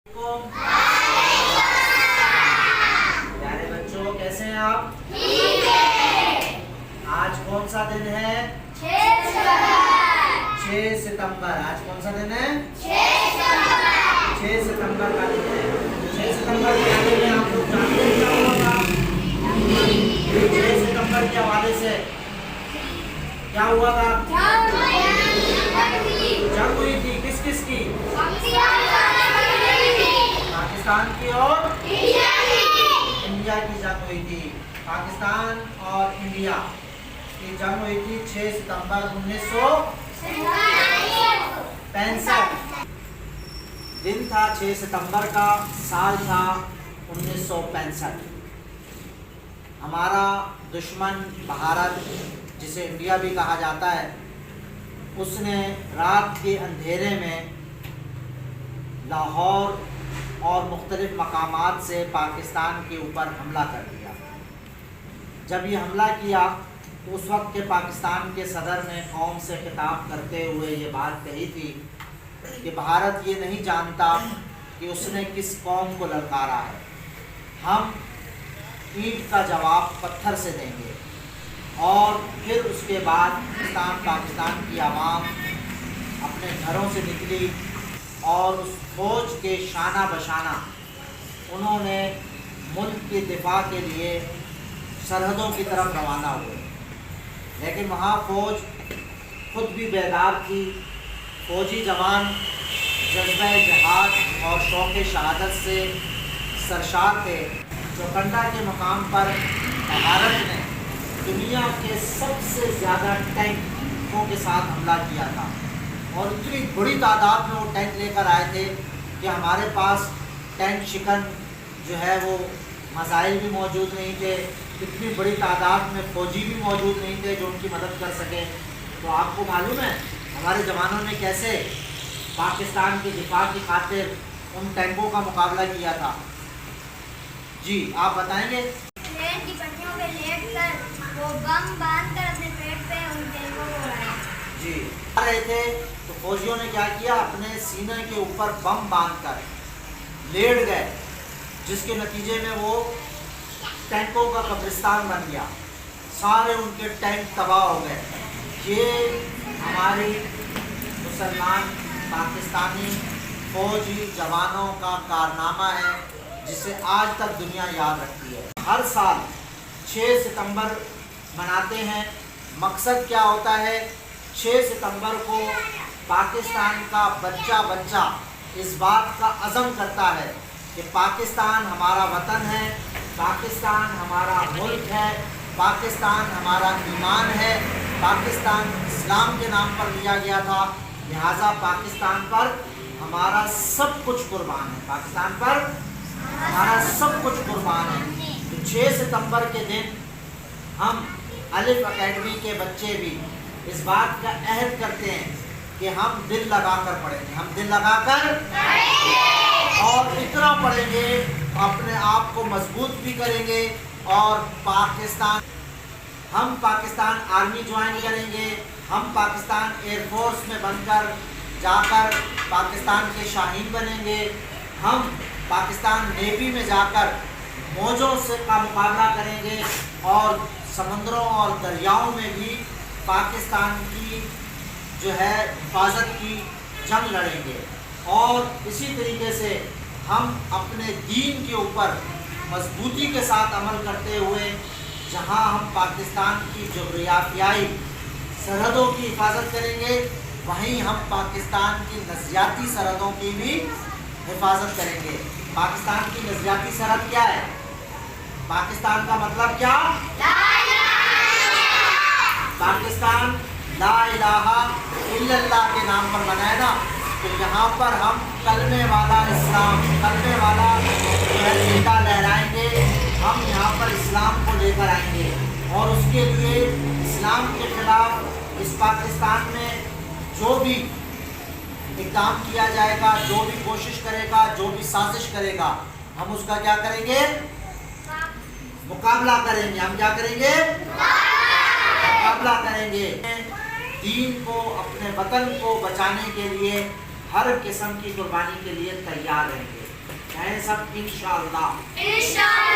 प्यारे बच्चों, कैसे हैं आप? ठीक है। आज कौन सा दिन है? 6 सितंबर। आज कौन सा दिन है? 6 सितंबर का दिन है। 6 सितंबर के बारे में आप लोग जानते हैं क्या हुआ था? 6 सितंबर के हवाले से क्या हुआ था? जंग हुई थी। किस किस की? पाकिस्तान की और इंडिया की जंग हुई थी। पाकिस्तान और इंडिया की जंग हुई थी 6 सितंबर 1965। दिन था 6 सितंबर का, साल था 1965। हमारा दुश्मन भारत, जिसे इंडिया भी कहा जाता है, उसने रात के अंधेरे में लाहौर और मुख्तलिफ मकामात से पाकिस्तान के ऊपर हमला कर दिया। जब ये हमला किया तो उस वक्त के पाकिस्तान के सदर ने कौम से खिताब करते हुए ये बात कही थी कि भारत ये नहीं जानता कि उसने किस कौम को ललकारा है। हम ईंट का जवाब पत्थर से देंगे। और फिर उसके बाद पाकिस्तान की आवाम अपने घरों से निकली और उस फौज के शाना बशाना उन्होंने मुल्क के दिफा के लिए सरहदों की तरफ रवाना हुए। लेकिन वहाँ फ़ौज खुद भी बेदार थी। फ़ौजी जवान जज्बे जहाद और शौक़ शहादत से सरशार थे। चौकंडा के मकाम पर भारत ने दुनिया के सबसे ज़्यादा टैंकों के साथ हमला किया था और इतनी बड़ी तादाद में वो टैंक लेकर आए थे कि हमारे पास टैंक शिकन जो है वो मसाइल भी मौजूद नहीं थे। इतनी बड़ी तादाद में फ़ौजी भी मौजूद नहीं थे जो उनकी मदद कर सके। तो आपको मालूम है हमारे जवानों ने कैसे पाकिस्तान के दिफा की खातिर उन टैंकों का मुकाबला किया था? जी आप बताएंगे। ट्रेन की पटरियों पे लेटकर वो बम बांधकर अपने पेट पे उन टैंकों को उड़ाया। जी आ रहे थे तो फौजियों ने क्या किया, अपने सीने के ऊपर बम बांधकर लेट गए, जिसके नतीजे में वो टैंकों का कब्रिस्तान बन गया। सारे उनके टैंक तबाह हो गए। ये हमारी मुसलमान पाकिस्तानी फौजी जवानों का कारनामा है जिसे आज तक दुनिया याद रखती है। हर साल 6 सितंबर मनाते हैं। मकसद क्या होता है? 6 सितंबर को पाकिस्तान का बच्चा बच्चा इस बात का अज़म करता है कि पाकिस्तान हमारा वतन है, पाकिस्तान हमारा मुल्क है, पाकिस्तान हमारा ईमान है, पाकिस्तान इस्लाम के नाम पर लिया गया था, लिहाजा पाकिस्तान पर हमारा सब कुछ कुर्बान है। पाकिस्तान पर हमारा सब कुछ कुर्बान है। तो 6 सितंबर के दिन हम अलिफ एकेडमी के बच्चे भी इस बात का अहद करते हैं कि हम दिल लगाकर पढ़ेंगे। हम दिल लगाकर और इतना पढ़ेंगे, अपने आप को मजबूत भी करेंगे और हम पाकिस्तान आर्मी ज्वाइन करेंगे। हम पाकिस्तान एयरफोर्स में बनकर जाकर पाकिस्तान के शाहीन बनेंगे। हम पाकिस्तान नेवी में जाकर मौजों से का मुकाबला करेंगे और समंदरों और दरियाओं में भी पाकिस्तान की जो है हिफाजत की जंग लड़ेंगे। और इसी तरीके से हम अपने दीन के ऊपर मजबूती के साथ अमल करते हुए जहां हम पाकिस्तान की जोग्राफियाई सरहदों की हिफाजत करेंगे, वहीं हम पाकिस्तान की नज़रियाती सरहदों की भी हिफाजत करेंगे। पाकिस्तान की नज़रियाती सरहद क्या है? पाकिस्तान का मतलब क्या? पाकिस्तान ला इलाहा इल्लल्लाह के नाम पर बना है ना। तो यहाँ पर हम कलमे वाला इस्लाम, कलमे वाला जो है झंडा लहराएंगे। हम यहाँ पर इस्लाम को लेकर आएंगे और उसके लिए इस्लाम के खिलाफ इस पाकिस्तान में जो भी इक़दाम किया जाएगा, जो भी कोशिश करेगा, जो भी साजिश करेगा, हम उसका क्या करेंगे? मुकाबला करेंगे। हम क्या करेंगे? मुकाबला करेंगे। दीन को, अपने वतन को बचाने के लिए हर किस्म की कुर्बानी के लिए तैयार रहेंगे। کہیں سب انشاءاللہ इंशाअल्लाह